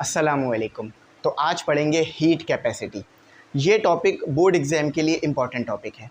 अस्सलामुअलैकुम। तो आज पढ़ेंगे हीट कैपेसिटी। ये टॉपिक बोर्ड एग्ज़ाम के लिए इम्पॉर्टेंट टॉपिक है।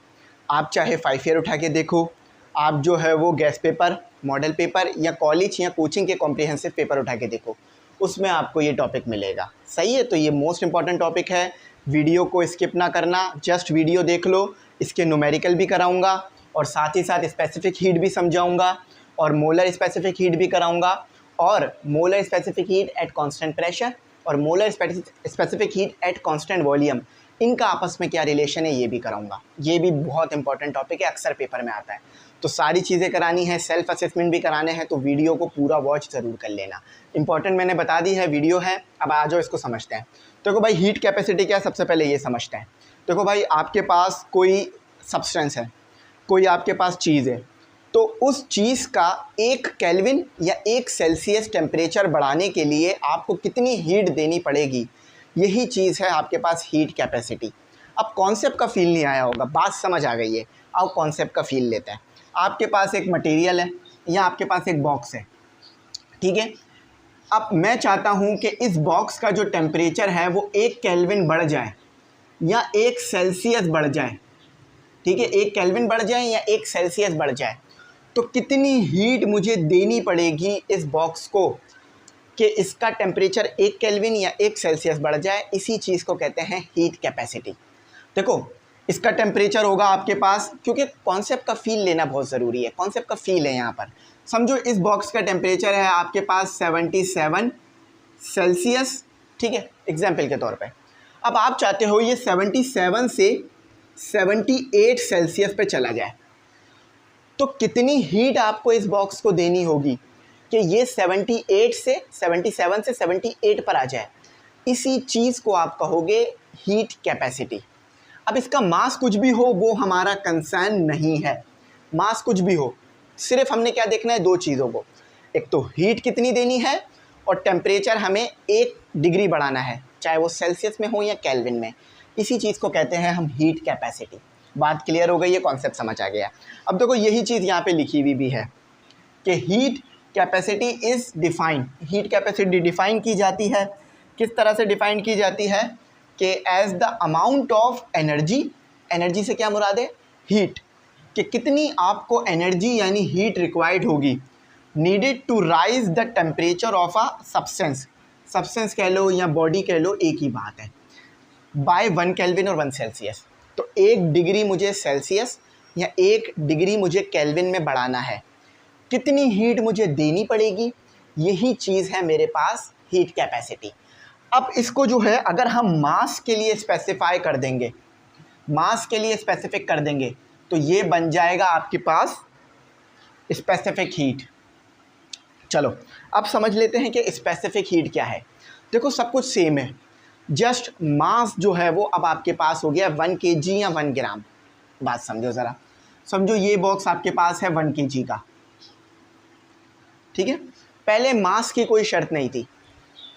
आप चाहे 5 ईयर उठा के देखो, आप जो है वो गैस पेपर, मॉडल पेपर या कॉलेज या कोचिंग के कॉम्प्रिहेंसिव पेपर उठा के देखो, उसमें आपको ये टॉपिक मिलेगा। सही है, तो ये मोस्ट इम्पॉर्टेंट टॉपिक है। वीडियो को स्किप ना करना, जस्ट वीडियो देख लो। इसके न्यूमेरिकल भी कराऊँगा और साथ ही साथ स्पेसिफिक हीट भी समझाऊँगा और मोलर स्पेसिफिक हीट भी कराऊँगा और molar specific heat at constant pressure और molar specific heat at constant volume, इनका आपस में क्या रिलेशन है ये भी कराऊंगा। ये भी बहुत इंपॉर्टेंट टॉपिक है, अक्सर पेपर में आता है। तो सारी चीज़ें करानी है, सेल्फ असेसमेंट भी कराने हैं, तो वीडियो को पूरा वॉच ज़रूर कर लेना। इंपॉर्टेंट मैंने बता दी है, वीडियो है। अब आ जाओ इसको समझते हैं। देखो भाई, हीट कैपेसिटी क्या है, सबसे पहले ये समझते हैं। देखो भाई, आपके पास कोई सब्सटेंस है, कोई आपके पास चीज़ है, तो उस चीज़ का 1 केल्विन या 1 सेल्सियस टेम्परेचर बढ़ाने के लिए आपको कितनी हीट देनी पड़ेगी, यही चीज़ है आपके पास हीट कैपेसिटी। अब कॉन्सेप्ट का फील नहीं आया होगा, बात समझ आ गई है। अब कॉन्सेप्ट का फील लेते हैं। आपके पास एक मटेरियल है या आपके पास एक बॉक्स है, ठीक है। अब मैं चाहता हूँ कि इस बॉक्स का जो टेम्परेचर है वो 1 केल्विन बढ़ जाए या 1 सेल्सियस बढ़ जाए, ठीक है। 1 केल्विन बढ़ जाए या 1 सेल्सियस बढ़ जाए, तो कितनी हीट मुझे देनी पड़ेगी इस बॉक्स को कि इसका टेम्परेचर 1 केल्विन या 1 सेल्सियस बढ़ जाए। इसी चीज़ को कहते हैं हीट कैपेसिटी। देखो, इसका टेम्परेचर होगा आपके पास, क्योंकि कॉन्सेप्ट का फील लेना बहुत ज़रूरी है। कॉन्सेप्ट का फील है यहाँ पर। समझो इस बॉक्स का टेम्परेचर है आपके पास 77 सेल्सियस, ठीक है, एग्जाम्पल के तौर पर। अब आप चाहते हो ये 77 से 78 सेल्सियस पे चला जाए, तो कितनी हीट आपको इस बॉक्स को देनी होगी कि ये 77 से 78 पर आ जाए। इसी चीज़ को आप कहोगे हीट कैपेसिटी। अब इसका मास कुछ भी हो वो हमारा कंसर्न नहीं है। मास कुछ भी हो, सिर्फ हमने क्या देखना है, 2 चीज़ों को। एक तो हीट कितनी देनी है और टेम्परेचर हमें 1 डिग्री बढ़ाना है, चाहे वो सेल्सियस में हो या केल्विन में। इसी चीज़ को कहते हैं हम हीट कैपेसिटी। बात क्लियर हो गई है, कॉन्सेप्ट समझ आ गया। अब देखो, यही चीज़ यहाँ पे लिखी हुई भी है कि heat capacity is defined. Heat capacity define की जाती है, किस तरह से डिफाइन की जाती है कि as the amount of energy. Energy से क्या मुराद है, हीट, कि कितनी आपको एनर्जी यानी हीट रिक्वायर्ड होगी needed to raise the temperature of a substance. Substance कह लो या बॉडी कह लो, एक ही बात है, बाय 1 केल्विन और 1 सेल्सियस। तो 1 डिग्री मुझे सेल्सियस या 1 डिग्री मुझे केल्विन में बढ़ाना है, कितनी हीट मुझे देनी पड़ेगी, यही चीज़ है मेरे पास हीट कैपेसिटी। अब इसको जो है अगर हम मास के लिए स्पेसिफाई कर देंगे, मास के लिए स्पेसिफिक कर देंगे, तो ये बन जाएगा आपके पास स्पेसिफिक हीट। चलो अब समझ लेते हैं कि स्पेसिफिक हीट क्या है। देखो, सब कुछ सेम है, जस्ट मास जो है वो अब आपके पास हो गया 1 kg या 1 ग्राम। बात समझो ज़रा, समझो ये बॉक्स आपके पास है 1 kg का, ठीक है। पहले मास की कोई शर्त नहीं थी,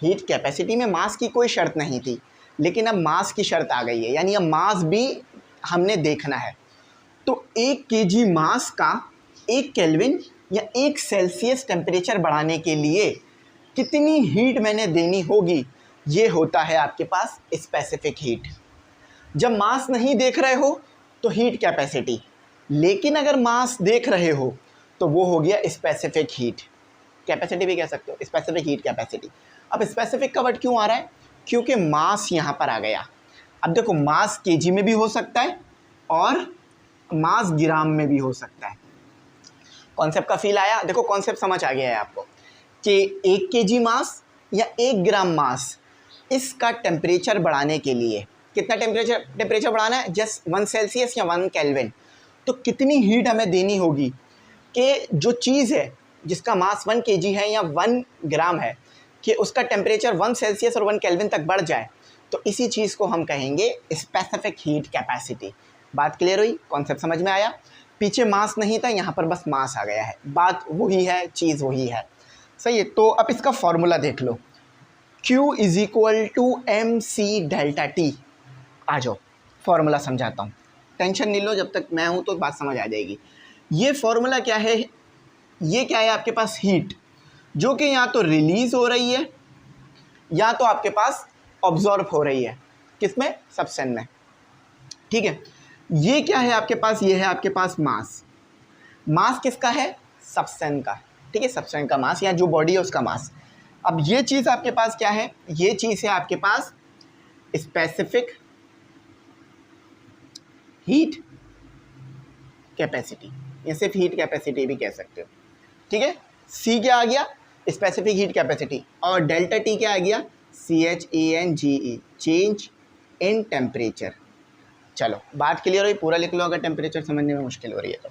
हीट कैपेसिटी में मास की कोई शर्त नहीं थी, लेकिन अब मास की शर्त आ गई है, यानी अब मास भी हमने देखना है। तो 1 kg मास का 1 केल्विन या 1 सेल्सियस टेम्परेचर बढ़ाने के लिए कितनी हीट मैंने देनी होगी, ये होता है आपके पास स्पेसिफिक हीट। जब मास नहीं देख रहे हो तो हीट कैपेसिटी, लेकिन अगर मास देख रहे हो तो वो हो गया स्पेसिफिक हीट। कैपेसिटी भी कह सकते हो, स्पेसिफिक हीट कैपेसिटी। अब स्पेसिफिक का वर्ड क्यों आ रहा है, क्योंकि मास यहाँ पर आ गया। अब देखो, मास केजी में भी हो सकता है और मास ग्राम में भी हो सकता है। कॉन्सेप्ट का फील आया। देखो, कॉन्सेप्ट समझ आ गया है आपको कि 1 kg मास या 1 ग्राम मास, इसका टेम्परेचर बढ़ाने के लिए कितना टेम्परेचर बढ़ाना है, जस्ट 1 सेल्सियस या 1 केल्विन। तो कितनी हीट हमें देनी होगी कि जो चीज़ है जिसका मास 1 kg है या 1 ग्राम है, कि उसका टेम्परेचर 1 सेल्सियस और 1 केल्विन तक बढ़ जाए। तो इसी चीज़ को हम कहेंगे स्पेसिफिक हीट कैपेसिटी। बात क्लियर हुई, कॉन्सेप्ट समझ में आया। पीछे मास नहीं था, यहाँ पर बस मास आ गया है। बात वही है, चीज़ वही है, सही है। तो अब इसका फॉर्मूला देख लो, Q = mc डेल्टा टी। आ जाओ फॉर्मूला समझाता हूँ, टेंशन नहीं लो, जब तक मैं हूँ तो बात समझ आ जाएगी। ये फॉर्मूला क्या है, ये क्या है आपके पास हीट, जो कि या तो रिलीज़ हो रही है या तो आपके पास ऑब्जॉर्व हो रही है, किसमें, सब्सटेंस में। ठीक है, ये क्या है आपके पास, ये है आपके पास मास। मास किसका है, सब्सटेंस का। ठीक है, सब्सटेंस का मास या जो बॉडी है उसका मास। अब ये चीज़ आपके पास क्या है, ये चीज़ है आपके पास स्पेसिफिक हीट कैपेसिटी, या सिर्फ हीट कैपेसिटी भी कह सकते हो। ठीक है, सी क्या आ गया, स्पेसिफिक हीट कैपेसिटी, और डेल्टा टी क्या आ गया, CHENGE, चेंज इन टेम्परेचर। चलो बात क्लियर हुई, पूरा लिख लो अगर टेम्परेचर समझने में मुश्किल हो रही है तो।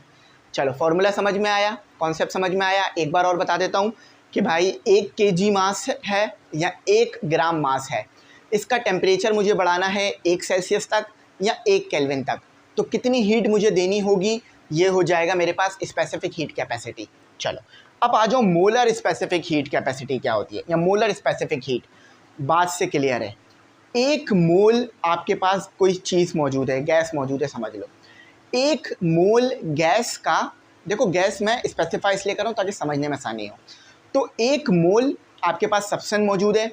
चलो फॉर्मूला समझ में आया, कॉन्सेप्ट समझ में आया। एक बार और बता देता हूँ कि भाई 1 kg मास है या 1 ग्राम मास है, इसका टेम्परेचर मुझे बढ़ाना है 1 सेल्सियस तक या 1 केल्विन तक, तो कितनी हीट मुझे देनी होगी, ये हो जाएगा मेरे पास स्पेसिफिक हीट कैपेसिटी। चलो अब आ जाओ मोलर स्पेसिफिक हीट कैपेसिटी क्या होती है, या मोलर स्पेसिफिक हीट। बात से क्लियर है, 1 मोल आपके पास कोई चीज़ मौजूद है, गैस मौजूद है समझ लो, 1 मोल गैस का, देखो गैस मैं स्पेसिफाई इसलिए कर रहा हूँ ताकि समझने में आसानी हो। तो 1 मोल आपके पास सब्सटेंस मौजूद है,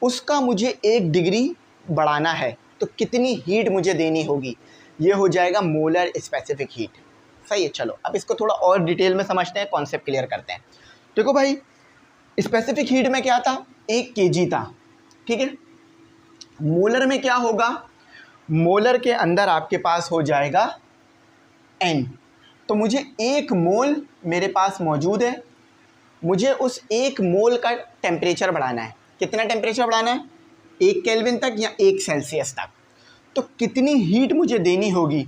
उसका मुझे 1 डिग्री बढ़ाना है, तो कितनी हीट मुझे देनी होगी, ये हो जाएगा मोलर स्पेसिफिक हीट। सही है, चलो अब इसको थोड़ा और डिटेल में समझते हैं, कॉन्सेप्ट क्लियर करते हैं। देखो भाई स्पेसिफिक हीट में क्या था, 1 kg था। ठीक है, मोलर में क्या होगा, मोलर के अंदर आपके पास हो जाएगा N। तो मुझे 1 मोल मेरे पास मौजूद है, मुझे उस 1 मोल का टेम्परेचर बढ़ाना है। कितना टेम्परेचर बढ़ाना है, 1 केल्विन तक या 1 सेल्सियस तक। तो कितनी हीट मुझे देनी होगी,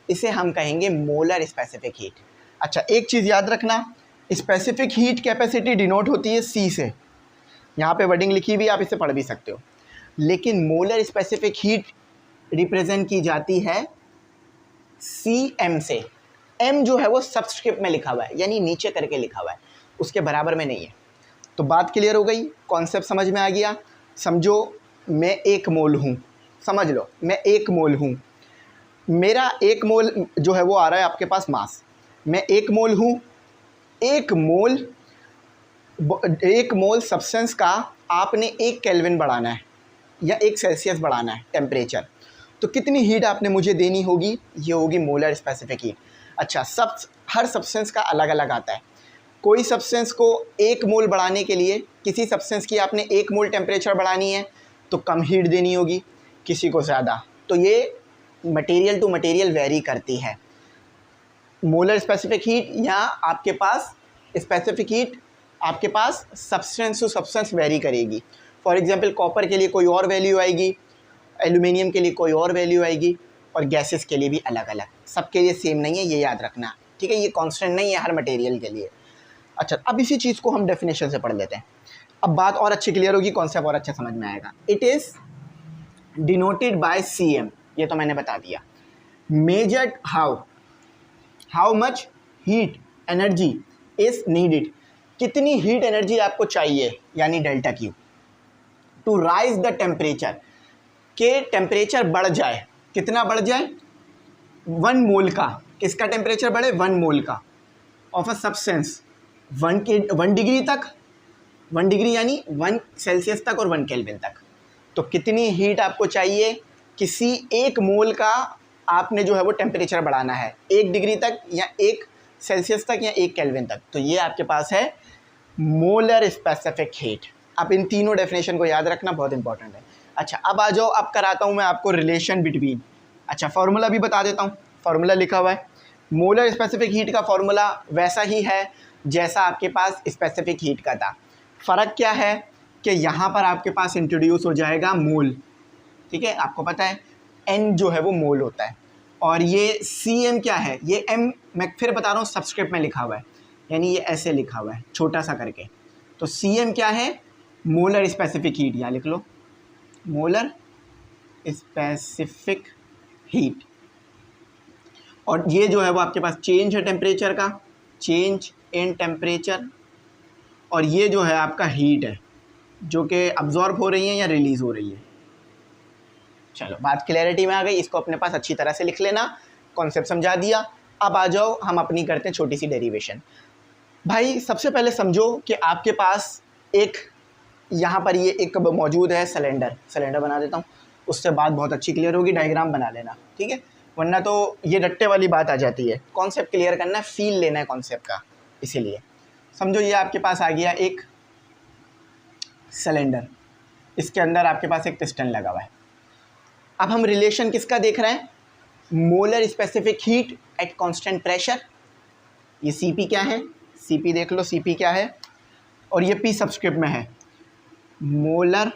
इसे हम कहेंगे मोलर स्पेसिफिक हीट। अच्छा एक चीज़ याद रखना, स्पेसिफिक हीट कैपेसिटी डिनोट होती है C से, यहाँ पे वर्डिंग लिखी हुई, आप इसे पढ़ भी सकते हो। लेकिन मोलर स्पेसिफिक हीट रिप्रेजेंट की जाती है CM से। M जो है वो सबस्क्रिप्ट में लिखा हुआ है, यानी नीचे करके लिखा हुआ है, उसके बराबर में नहीं है। तो बात क्लियर हो गई, कॉन्सेप्ट समझ में आ गया। समझो मैं 1 मोल हूँ, समझ लो मैं 1 मोल हूँ, मेरा 1 मोल जो है वो आ रहा है आपके पास मास, मैं 1 मोल हूँ, 1 मोल सब्सटेंस का आपने 1 केल्विन बढ़ाना है या 1 सेल्सियस बढ़ाना है टेम्परेचर, तो कितनी हीट आपने मुझे देनी होगी, ये होगी मोलर स्पेसिफिक हीट। अच्छा हर सब्सटेंस का अलग अलग आता है, कोई सब्सटेंस को 1 मोल बढ़ाने के लिए, किसी सब्सटेंस की आपने 1 मोल टेम्परेचर बढ़ानी है तो कम हीट देनी होगी, किसी को ज़्यादा। तो ये मटेरियल टू मटेरियल वेरी करती है। मोलर स्पेसिफिक हीट या आपके पास स्पेसिफिक हीट आपके पास सब्सटेंस टू सब्सटेंस वेरी करेगी। फॉर एग्जांपल कॉपर के लिए कोई और वैल्यू आएगी, एल्यूमिनियम के लिए कोई और वैल्यू आएगी, और गैसेस के लिए भी अलग अलग, सबके लिए सेम नहीं है, ये याद रखना। ठीक है, ये कांस्टेंट नहीं है हर मटेरियल के लिए। अच्छा अब इसी चीज़ को हम डेफिनेशन से पढ़ लेते हैं, अब बात और अच्छी क्लियर होगी, कॉन्सेप्ट और अच्छा समझ में आएगा। It is denoted by CM, ये तो मैंने बता दिया। Measured how much heat energy is needed, कितनी हीट एनर्जी आपको चाहिए, यानी delta Q, to raise the temperature, के टेम्परेचर बढ़ जाए, कितना बढ़ जाए, 1 मोल का, किसका टेम्परेचर बढ़े, 1 मोल का ऑफ अ सब्सटेंस 1 डिग्री तक, 1 डिग्री यानी 1 सेल्सियस तक और 1 केल्विन तक। तो कितनी हीट आपको चाहिए, किसी 1 मोल का आपने जो है वो टेम्परेचर बढ़ाना है 1 डिग्री तक या 1 सेल्सियस तक या 1 केल्विन तक, तो ये आपके पास है मोलर स्पेसिफिक हीट। अब इन तीनों डेफिनेशन को याद रखना बहुत इंपॉर्टेंट है। अच्छा अब आ जाओ, अब कराता हूँ मैं आपको रिलेशन बिटवीन। अच्छा फार्मूला भी बता देता हूँ, फार्मूला लिखा हुआ है, मोलर स्पेसिफिक हीट का फार्मूला वैसा ही है जैसा आपके पास स्पेसिफिक हीट का था। फ़र्क क्या है कि यहाँ पर आपके पास इंट्रोड्यूस हो जाएगा मोल। ठीक है, आपको पता है N जो है वो मोल होता है, और ये CM क्या है, ये M मैं फिर बता रहा हूँ सबस्क्रिप्ट में लिखा हुआ है, यानी ये ऐसे लिखा हुआ है छोटा सा करके। तो CM क्या है, मोलर स्पेसिफिक हीट, यहाँ लिख लो मोलर स्पेसिफिक हीट। और ये जो है वो आपके पास चेंज है टेम्परेचर का, चेंज इन टेम्परेचर, और ये जो है आपका हीट है जो कि अब्जॉर्ब हो रही है या रिलीज़ हो रही है। चलो बात क्लैरिटी में आ गई, इसको अपने पास अच्छी तरह से लिख लेना, कॉन्सेप्ट समझा दिया। अब आ जाओ हम अपनी करते हैं छोटी सी डेरिवेशन। भाई सबसे पहले समझो कि आपके पास एक यहाँ पर ये एक मौजूद है सिलेंडर बना देता हूँ, उससे बात बहुत अच्छी क्लियर होगी। डायग्राम बना लेना, ठीक है, वरना तो ये रट्टे वाली बात आ जाती है। कॉन्सेप्ट क्लियर करना है, फील लेना है कॉन्सेप्ट का। इसीलिए समझो ये आपके पास आ गया एक सिलेंडर, इसके अंदर आपके पास एक पिस्टन लगा हुआ है। अब हम रिलेशन किसका देख रहे हैं? Molar specific heat at constant pressure. ये Cp क्या है? Cp देख लो, Cp क्या है, और ये P सबस्क्रिप्ट में है, मोलर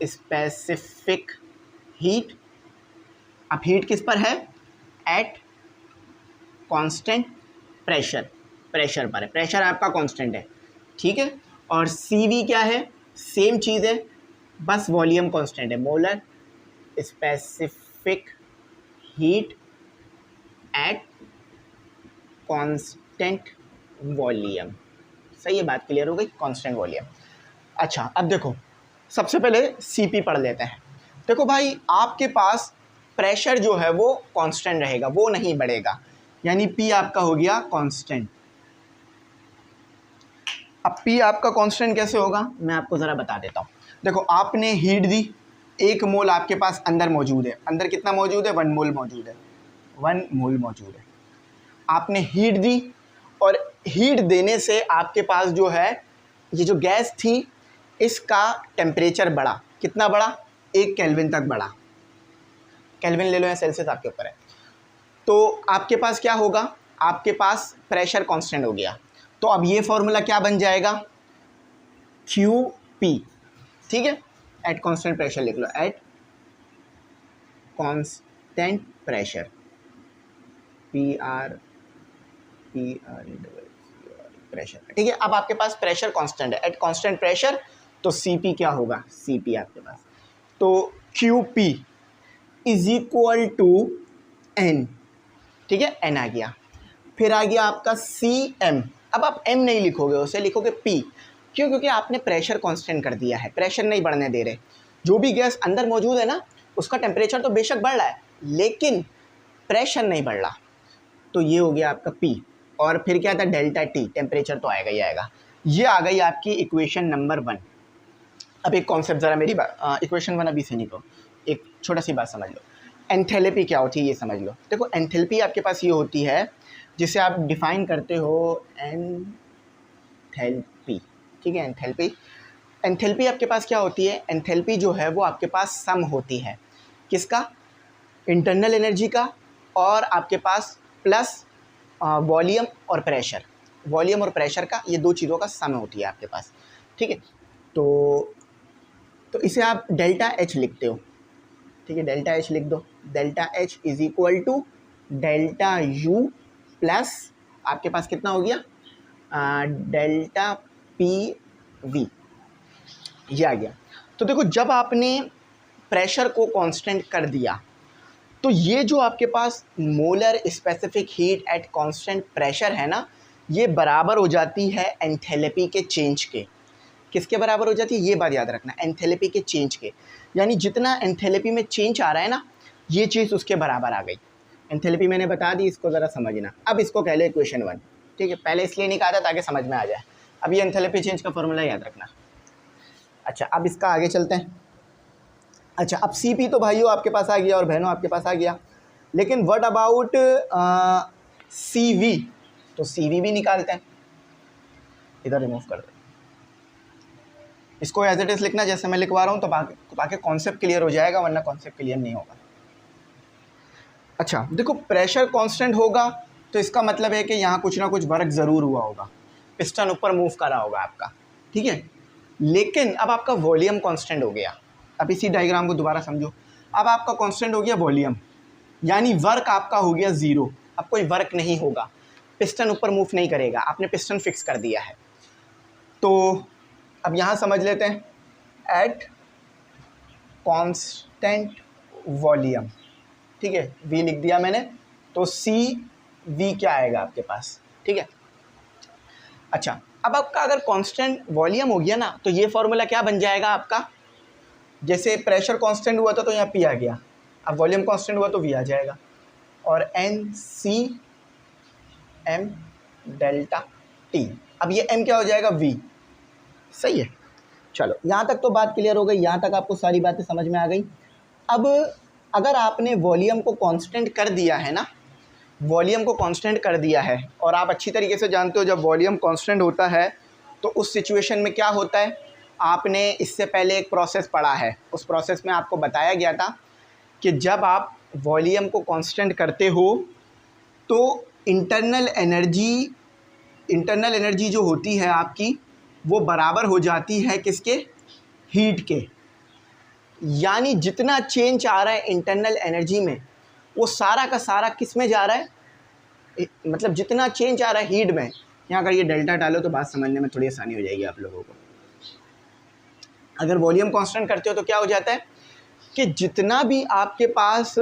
स्पेसिफिक हीट। अब हीट किस पर है? एट कांस्टेंट प्रेशर, प्रेशर पर है, प्रेशर आपका कांस्टेंट है, ठीक है। और Cv क्या है? सेम चीज़ है, बस वॉल्यूम कांस्टेंट है, molar specific heat at constant volume. सही है, बात क्लियर हो गई, कांस्टेंट वॉल्यूम। अच्छा, अब देखो सबसे पहले Cp पढ़ लेते हैं। देखो भाई, आपके पास प्रेशर जो है वो कांस्टेंट रहेगा, वो नहीं बढ़ेगा, यानी P आपका हो गया कांस्टेंट। अब P आपका कांस्टेंट कैसे होगा, मैं आपको ज़रा बता देता हूँ। देखो, आपने हीट दी, 1 मोल आपके पास अंदर मौजूद है, अंदर कितना मौजूद है? 1 मोल मौजूद है, 1 मोल मौजूद है। आपने हीट दी, और हीट देने से आपके पास जो है ये जो गैस थी, इसका टेम्परेचर बढ़ा। कितना बढ़ा? 1 केल्विन तक बढ़ा। केल्विन ले लो या सेल्सियस, आपके ऊपर है। तो आपके पास क्या होगा? आपके पास प्रेशर कांस्टेंट हो गया। तो अब ये फॉर्मूला क्या बन जाएगा? QP, ठीक है, एट कांस्टेंट प्रेशर लिख लो, at constant pressure, PR pressure, ठीक है। अब आपके पास प्रेशर कांस्टेंट है, एट कांस्टेंट प्रेशर, तो Cp क्या होगा? Cp आपके पास, तो QP is equal to N, ठीक है, N आ गया। फिर आ गया आपका Cm। अब आप M नहीं लिखोगे, उसे लिखोगे P। क्यों? क्योंकि आपने प्रेशर कांस्टेंट कर दिया है, प्रेशर नहीं बढ़ने दे रहे। जो भी गैस अंदर मौजूद है ना, उसका टेम्परेचर तो बेशक बढ़ रहा है, लेकिन प्रेशर नहीं बढ़ रहा। तो ये हो गया आपका P। और फिर क्या था? डेल्टा T, टेम्परेचर तो आएगा ही आएगा। ये आ गई आपकी इक्वेशन नंबर 1। अब एक कॉन्सेप्ट ज़रा मेरी इक्वेशन 1 अभी से नहीं, को एक छोटा सी बात समझ लो। एंथैल्पी क्या होती है ये समझ लो। देखो, एंथैल्पी आपके पास ये होती है, जिसे आप डिफाइन करते हो एंथैल्पी, ठीक है। एंथैल्पी आपके पास क्या होती है? एंथैल्पी जो है वो आपके पास सम होती है, किसका? इंटरनल एनर्जी का, और आपके पास प्लस वॉल्यूम और प्रेशर, वॉल्यूम और प्रेशर का, ये 2 चीज़ों का सम होती है आपके पास, ठीक है। तो इसे आप डेल्टा H लिखते हो, ठीक है, डेल्टा H लिख दो। Delta H is equal to delta U plus आपके पास कितना हो गया? डेल्टा PV, ये आ गया। तो देखो, जब आपने प्रेशर को कांस्टेंट कर दिया, तो ये जो आपके पास molar specific heat at constant pressure है ना, ये बराबर हो जाती है एंथैल्पी के चेंज के। किसके बराबर हो जाती है? ये बात याद रखना, एंथैल्पी के चेंज के। यानी जितना एंथैल्पी में चेंज आ रहा है ना, ये चीज़ उसके बराबर आ गई। एंथैल्पी मैंने बता दी, इसको ज़रा समझना। अब इसको कह लो इक्वेशन 1, ठीक है। पहले इसलिए नहीं कहा था ताकि समझ में आ जाए। अब ये एंथैल्पी चेंज का फॉर्मूला याद रखना। अच्छा, अब इसका आगे चलते हैं। अच्छा, अब Cp तो भाइयों आपके पास आ गया और बहनों आपके पास आ गया, लेकिन व्हाट अबाउट Cv? तो Cv भी निकालते हैं, इधर रिमूव कर दो। इसको एज इट इज लिखना जैसे मैं लिखवा रहा हूँ, तो बाकी कॉन्सेप्ट क्लियर हो जाएगा, वरना कॉन्सेप्ट क्लियर नहीं होगा। अच्छा देखो, प्रेशर कांस्टेंट होगा तो इसका मतलब है कि यहाँ कुछ ना कुछ वर्क ज़रूर हुआ होगा, पिस्टन ऊपर मूव करा होगा आपका, ठीक है। लेकिन अब आपका वॉल्यूम कांस्टेंट हो गया। अब इसी डायग्राम को दोबारा समझो। अब आपका कांस्टेंट हो गया वॉल्यूम, यानी वर्क आपका हो गया ज़ीरो। अब कोई वर्क नहीं होगा, पिस्टन ऊपर मूव नहीं करेगा, आपने पिस्टन फिक्स कर दिया है। तो अब यहाँ समझ लेते हैं, एट कांस्टेंट वॉल्यूम, ठीक है, V लिख दिया मैंने, तो CV क्या आएगा आपके पास, ठीक है। अच्छा, अब आपका अगर कांस्टेंट वॉल्यूम हो गया ना, तो ये फॉर्मूला क्या बन जाएगा आपका? जैसे प्रेशर कांस्टेंट हुआ था तो यहाँ P आ गया, अब वॉल्यूम कांस्टेंट हुआ तो V आ जाएगा, और NCM डेल्टा T। अब ये M क्या हो जाएगा? V, सही है। चलो यहाँ तक तो बात क्लियर हो गई, यहाँ तक आपको सारी बातें समझ में आ गई। अब अगर आपने वॉल्यूम को कांस्टेंट कर दिया है ना, वॉल्यूम को कांस्टेंट कर दिया है, और आप अच्छी तरीके से जानते हो जब वॉल्यूम कांस्टेंट होता है तो उस सिचुएशन में क्या होता है, आपने इससे पहले एक प्रोसेस पढ़ा है, उस प्रोसेस में आपको बताया गया था कि जब आप वॉल्यूम को कांस्टेंट करते हो तो इंटरनल एनर्जी जो होती है आपकी वो बराबर हो जाती है किसके, हीट के। यानी जितना चेंज आ रहा है इंटरनल एनर्जी में वो सारा का सारा किस में जा रहा है, मतलब जितना चेंज आ रहा है हीट में। यहाँ अगर ये डेल्टा डालो तो बात समझने में थोड़ी आसानी हो जाएगी आप लोगों को। अगर वॉल्यूम कांस्टेंट करते हो तो क्या हो जाता है कि जितना भी आपके पास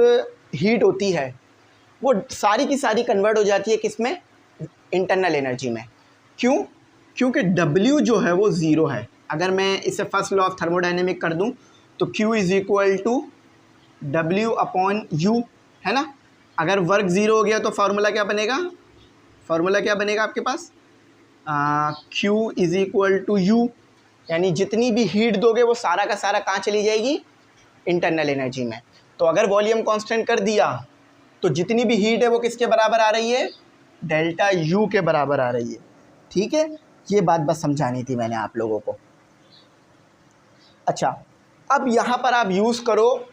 हीट होती है वो सारी की सारी कन्वर्ट हो जाती है किस में, इंटरनल एनर्जी में। क्यों? क्योंकि W जो है वो ज़ीरो है। अगर मैं इसे फर्स्ट लॉ ऑफ थर्मोडायनेमिक कर दूं तो Q is equal to W/U है ना। अगर वर्क ज़ीरो हो गया तो फार्मूला क्या बनेगा, आपके पास Q is equal to U, यानी जितनी भी हीट दोगे वो सारा का सारा कहाँ चली जाएगी, इंटरनल एनर्जी में। तो अगर वॉल्यूम कांस्टेंट कर दिया तो जितनी भी हीट है वो किसके बराबर आ रही है, डेल्टा U के बराबर आ रही है। ठीक है, ये बात बस समझानी थी मैंने आप लोगों को। अच्छा, अब यहाँ पर आप यूज़ करो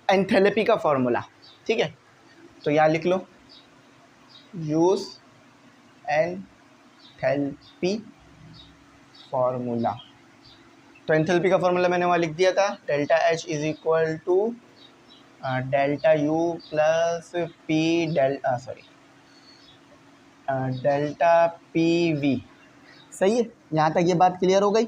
एंथैल्पी का फॉर्मूला। ठीक है, तो यहाँ लिख लो यूज़ एंथैल्पी फॉर्मूला। तो एंथैल्पी का फॉर्मूला मैंने वहाँ लिख दिया था, delta H is equal to delta U plus delta PV। सही है, यहाँ तक ये बात क्लियर हो गई।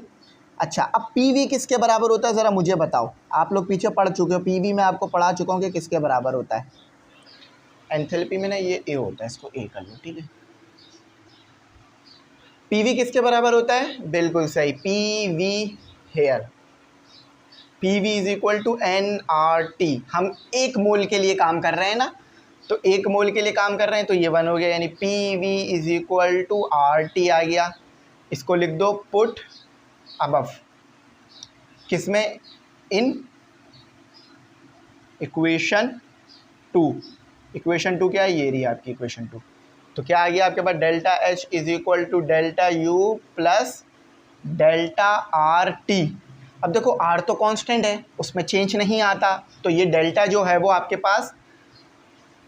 अच्छा, अब PV किसके बराबर होता है ज़रा मुझे बताओ। आप लोग पीछे पढ़ चुके हो, PV मैं आपको पढ़ा चुका हूँ कि किसके बराबर होता है। एंथैल्पी में ना ये A होता है, इसको A कर लो। ठीक है, PV किसके बराबर होता है, बिल्कुल सही, PV here, PV is equal to nRT। हम एक मोल के लिए काम कर रहे हैं ना, तो एक मोल के लिए काम कर रहे हैं तो ये 1 हो गया, यानी PV is equal to RT आ गया। इसको लिख दो पुट अबव, किसमें, इन इक्वेशन 2। इक्वेशन 2 क्या है, ये रही आपकी इक्वेशन 2। तो क्या आ गया आपके पास, delta H is equal to delta U plus delta RT। अब देखो R तो कांस्टेंट है, उसमें चेंज नहीं आता, तो ये डेल्टा जो है वो आपके पास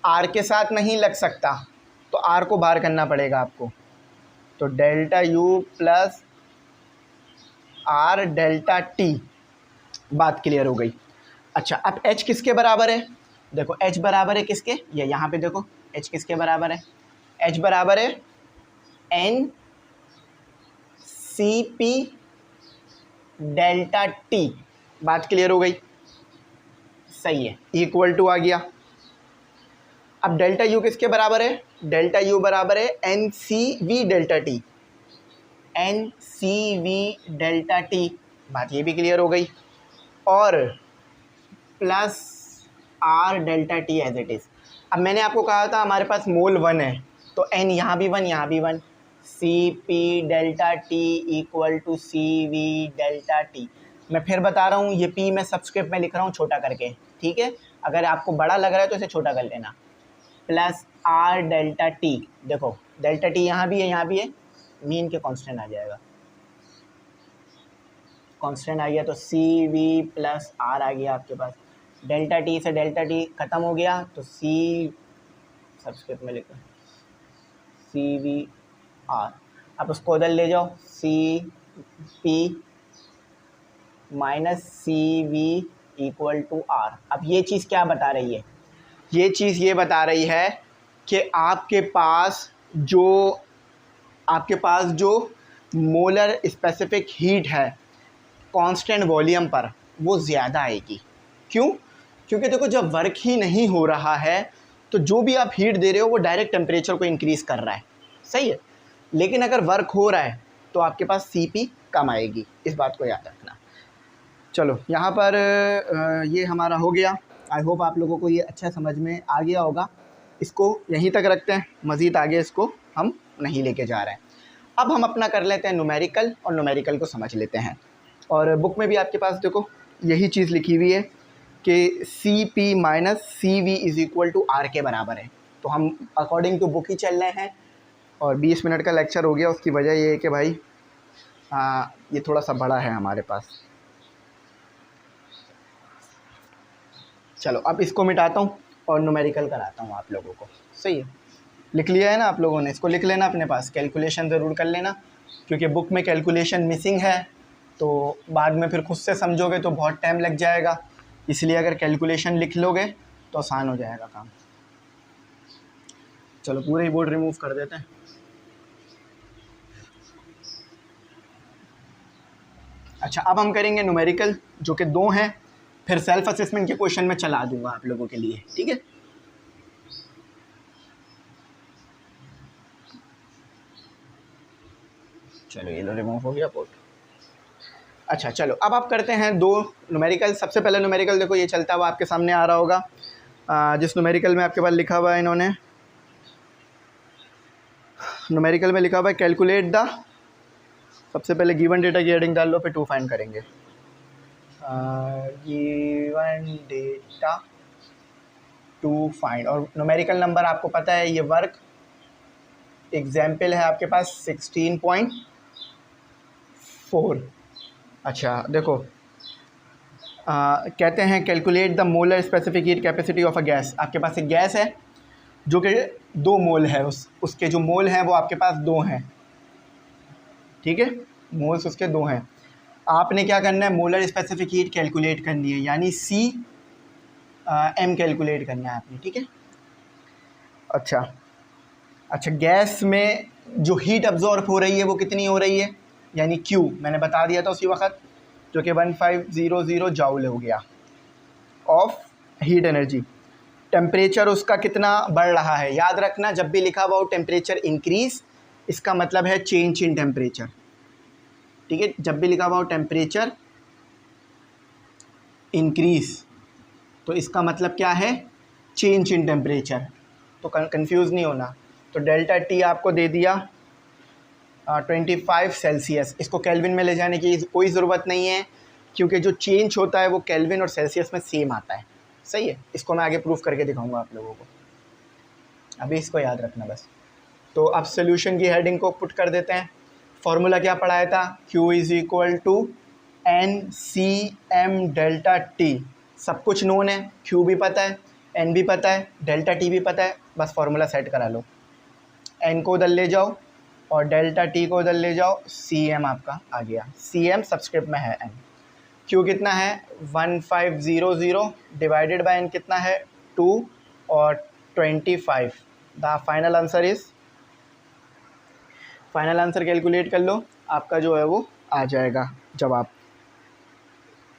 R के साथ नहीं लग सकता, तो R को बाहर करना पड़ेगा आपको। तो delta U plus R delta T, बात क्लियर हो गई। अच्छा, अब H किसके बराबर है, देखो H बराबर है किसके, ये यहाँ पे देखो H किसके बराबर है, H बराबर है NCP डेल्टा T। बात क्लियर हो गई, सही है, इक्वल टू आ गया। अब डेल्टा U किसके बराबर है, डेल्टा U बराबर है NCV delta T, NCV delta T। बात ये भी क्लियर हो गई, और plus R delta T as it is. अब मैंने आपको कहा था हमारे पास मोल 1 है, तो N यहाँ भी 1 यहाँ भी 1, CP delta T equal to CV delta T। मैं फिर बता रहा हूँ, ये P मैं सबस्क्रिप्ट में लिख रहा हूँ छोटा करके, ठीक है, अगर आपको बड़ा लग रहा है तो इसे छोटा कर लेना। प्लस R डेल्टा T, देखो डेल्टा T यहाँ भी है यहाँ भी है, मीन के कांस्टेंट आ जाएगा, कांस्टेंट आ गया, तो CV प्लस R आ गया आपके पास। डेल्टा T से डेल्टा T ख़त्म हो गया, तो C सबस्क्रिप्ट में लिखो CVR। अब उसको उधर ले जाओ, CP minus CV equal to R। अब ये चीज़ क्या बता रही है, ये चीज़ ये बता रही है कि आपके पास जो मोलर स्पेसिफिक हीट है कांस्टेंट वॉल्यूम पर वो ज़्यादा आएगी। क्यों? क्योंकि देखो जब वर्क ही नहीं हो रहा है तो जो भी आप हीट दे रहे हो वो डायरेक्ट टेम्परेचर को इंक्रीज़ कर रहा है, सही है। लेकिन अगर वर्क हो रहा है तो आपके पास CP कम आएगी, इस बात को याद रखना। चलो यहाँ पर ये हमारा हो गया। आई होप आप लोगों को ये अच्छा समझ में आ गया होगा। इसको यहीं तक रखते हैं, मज़ीद आगे इसको हम नहीं लेके जा रहे हैं। अब हम अपना कर लेते हैं न्यूमेरिकल, और न्यूमेरिकल को समझ लेते हैं। और बुक में भी आपके पास देखो यही चीज़ लिखी हुई है कि CP minus CV is equal to R के बराबर है। तो हम अकॉर्डिंग टू बुक ही चल रहे हैं। और 20 मिनट का लेक्चर हो गया, उसकी वजह ये है कि भाई ये थोड़ा सा बड़ा है हमारे पास। चलो अब इसको मिटाता हूँ और न्यूमेरिकल कराता हूँ आप लोगों को। सही है, लिख लिया है ना आप लोगों ने? इसको लिख लेना अपने पास, कैलकुलेशन ज़रूर कर लेना, क्योंकि बुक में कैलकुलेशन मिसिंग है तो बाद में फिर खुद से समझोगे तो बहुत टाइम लग जाएगा। इसलिए अगर कैलकुलेशन लिख लोगे तो आसान हो जाएगा काम। चलो पूरे ही बोर्ड रिमूव कर देते हैं। अच्छा, अब हम करेंगे न्यूमेरिकल, जो कि 2 हैं, फिर सेल्फ असेसमेंट के क्वेश्चन में चला दूंगा आप लोगों के लिए, ठीक है? चलो ये लो, रिमूव हो गया बोर्ड। अच्छा चलो अब आप करते हैं 2 न्यूमेरिकल। सबसे पहले न्यूमेरिकल देखो ये चलता हुआ आपके सामने आ रहा होगा, जिस न्यूमेरिकल में आपके पास लिखा हुआ है, इन्होंने न्यूमेरिकल में लिखा हुआ है कैलकुलेट द, सबसे पहले गिवन डेटा की हेडिंग डाल लो, फिर 2 फाइंड करेंगे। गिवन डेटा 2 फाइंड, और न्यूमेरिकल नंबर आपको पता है ये वर्क एग्जाम्पल है आपके पास 16.4। अच्छा देखो कहते हैं calculate the molar specific heat capacity of a gas. आपके पास एक गैस है जो कि 2 मोल है, उसके जो मोल हैं वो आपके पास 2 हैं, ठीक है? मोल्स उसके 2 हैं। आपने क्या करना है, मोलर स्पेसिफिक हीट कैलकुलेट करनी है, यानी CM कैलकुलेट करना है आपने, ठीक है? अच्छा गैस में जो हीट अब्जॉर्ब हो रही है वो कितनी हो रही है, यानी Q मैंने बता दिया था उसी वक्त, जो कि 1500 जाउल हो गया ऑफ हीट एनर्जी। टेम्परेचर उसका कितना बढ़ रहा है, याद रखना जब भी लिखा हुआ हो टेम्परेचर इंक्रीज, इसका मतलब है चेंज इन टेम्परेचर, ठीक है? जब भी लिखा हुआ हो टेम्परेचर इंक्रीज तो इसका मतलब क्या है, चेंज इन टेम्परेचर। तो कंफ्यूज नहीं होना। तो डेल्टा T आपको दे दिया 25 सेल्सियस। इसको केल्विन में ले जाने की कोई ज़रूरत नहीं है, क्योंकि जो चेंज होता है वो केल्विन और सेल्सियस में सेम आता है। सही है, इसको मैं आगे प्रूफ करके दिखाऊंगा आप लोगों को, अभी इसको याद रखना बस। तो अब सोल्यूशन की हेडिंग को पुट कर देते हैं। फॉर्मूला क्या पढ़ाया था, Q is equal to NCM delta T। सब कुछ नोन है, Q भी पता है, N भी पता है, डेल्टा T भी पता है, बस फार्मूला सेट करा लो। N को उधर ले जाओ और डेल्टा T को उधर ले जाओ, CM आपका आ गया। CM सब्सक्रिप्ट में है N। Q कितना है 1500 डिवाइडेड बाय N कितना है 2 और 25। The final answer is, final answer calculate कर लो, आपका जो है वो आ जाएगा जवाब।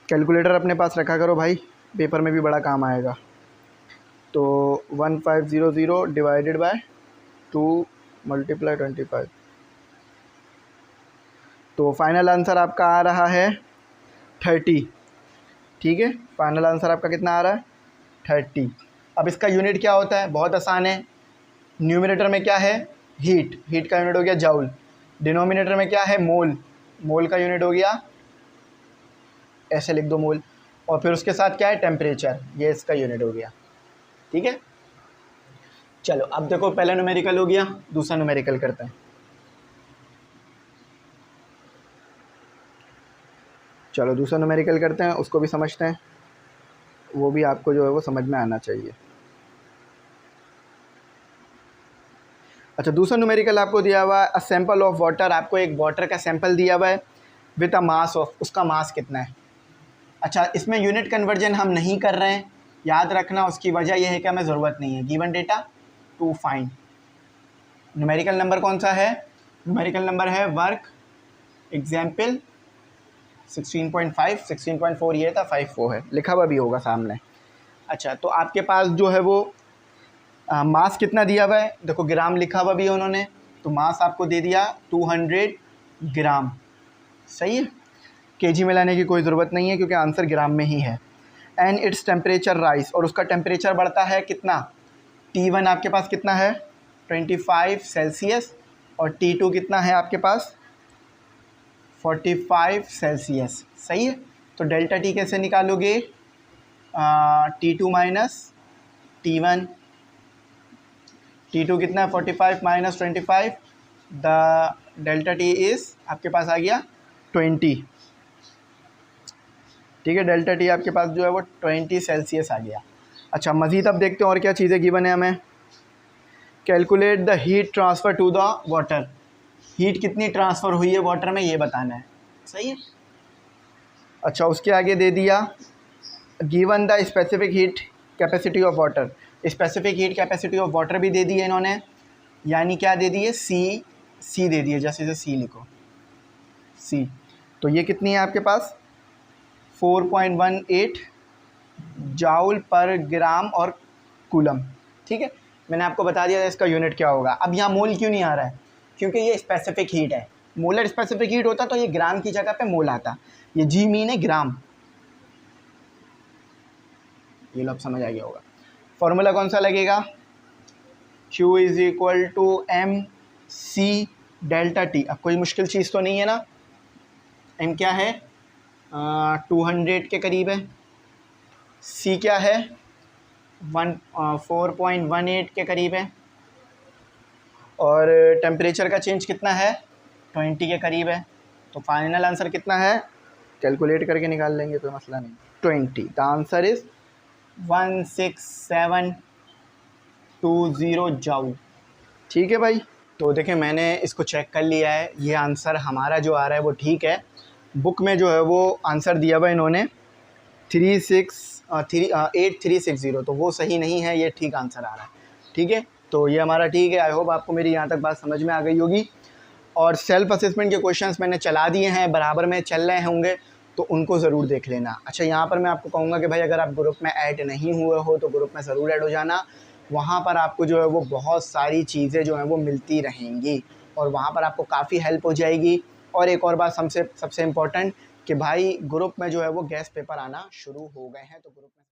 कैलकुलेटर अपने पास रखा करो भाई, पेपर में भी बड़ा काम आएगा। तो 1500 डिवाइडेड बाय 2 मल्टीप्लाई 25, तो फाइनल आंसर आपका आ रहा है 30, ठीक है? फाइनल आंसर आपका कितना आ रहा है 30। अब इसका यूनिट क्या होता है, बहुत आसान है। न्यूमरेटर में क्या है, हीट, हीट का यूनिट हो गया जाउल। डिनोमिनेटर में क्या है, मोल, मोल का यूनिट हो गया, ऐसे लिख दो मोल, और फिर उसके साथ क्या है टेम्परेचर, ये इसका यूनिट हो गया, ठीक है? चलो अब देखो पहला न्यूमेरिकल हो गया, दूसरा न्यूमेरिकल करते हैं। चलो दूसरा न्यूमेरिकल करते हैं, उसको भी समझते हैं, वो भी आपको जो है वो समझ में आना चाहिए। अच्छा दूसरा न्यूमेरिकल आपको दिया हुआ है अ सैंपल ऑफ वाटर। आपको एक वाटर का सैंपल दिया हुआ है विद अ मास ऑफ, उसका मास कितना है। अच्छा इसमें यूनिट कन्वर्जन हम नहीं कर रहे हैं, याद रखना, उसकी वजह यह है कि हमें ज़रूरत नहीं है। Given data to find, numerical number कौन सा है, न्यूमेरिकल नंबर है वर्क एग्जाम्पल 16.5, 16.4 ये था, 5 वो है, लिखा हुआ भी होगा सामने। अच्छा तो आपके पास जो है वो मास कितना दिया हुआ है, देखो ग्राम लिखा हुआ भी है उन्होंने, तो मास आपको दे दिया 200 ग्राम। सही है, केजी में लाने की कोई ज़रूरत नहीं है क्योंकि आंसर ग्राम में ही है। एंड इट्स टेम्परेचर राइज, और उसका टेम्परेचर बढ़ता है कितना, T1 आपके पास कितना है 25 सेल्सियस, और T2 कितना है आपके पास 45 सेल्सियस, सही है। तो डेल्टा टी कैसे निकालोगे, T2 माइनस T1, T2 कितना है 45 minus 25, the delta T is आपके पास आ गया 20, ठीक है। डेल्टा टी आपके पास जो है वो 20 सेल्सियस आ गया। अच्छा, मज़ीद अब देखते हैं और क्या चीज़ें गिवन है हमें। Calculate the heat transfer to the water, heat कितनी ट्रांसफ़र हुई है वाटर में ये बताना है, सही है। अच्छा, उसके आगे दे दिया given the specific heat capacity of water, specific heat capacity of water भी दे दी है इन्होंने, यानी क्या दे दिए, सी दे दिए, जैसे इसे सी लिखो, सी। तो ये कितनी है आपके पास 4.18 जाउल पर ग्राम और कूलम, ठीक है। मैंने आपको बता दिया इसका यूनिट क्या होगा। अब यहाँ मोल क्यों नहीं आ रहा है, क्योंकि ये स्पेसिफिक हीट है। मोलर स्पेसिफिक हीट होता तो ये ग्राम की जगह पे मोल आता, ये जी मीन है ग्राम, ये लोग समझ आ गया होगा। फॉर्मूला कौन सा लगेगा, Q is equal to M C delta T. अब कोई मुश्किल चीज़ तो नहीं है ना, एम क्या है 200 के करीब है, सी क्या है 4.18 के करीब है, और टेम्परेचर का चेंज कितना है 20 के करीब है। तो फाइनल आंसर कितना है, कैलकुलेट करके निकाल लेंगे, कोई मसला नहीं। 20, द आंसर इज़ 16720 जाउल, ठीक है भाई। तो देखें मैंने इसको चेक कर लिया है, ये आंसर हमारा जो आ रहा है वो ठीक है। बुक में जो है वो आंसर दिया हुआ इन्होंने 8360, तो वो सही नहीं है, ये ठीक आंसर आ रहा है, ठीक है। तो ये हमारा ठीक है। आई होप आपको मेरी यहाँ तक बात समझ में आ गई होगी। और सेल्फ असेसमेंट के क्वेश्चंस मैंने चला दिए हैं, बराबर में चल रहे होंगे, तो उनको ज़रूर देख लेना। अच्छा, यहाँ पर मैं आपको कहूँगा कि भाई अगर आप ग्रुप में ऐड नहीं हुए हो तो ग्रुप में ज़रूर ऐड हो जाना। वहाँ पर आपको जो है वो बहुत सारी चीज़ें जो हैं वो मिलती रहेंगी, और वहाँ पर आपको काफ़ी हेल्प हो जाएगी। और एक और बात सबसे इम्पोर्टेंट कि भाई ग्रुप में जो है वो गेस्ट पेपर आना शुरू हो गए हैं, तो ग्रुप में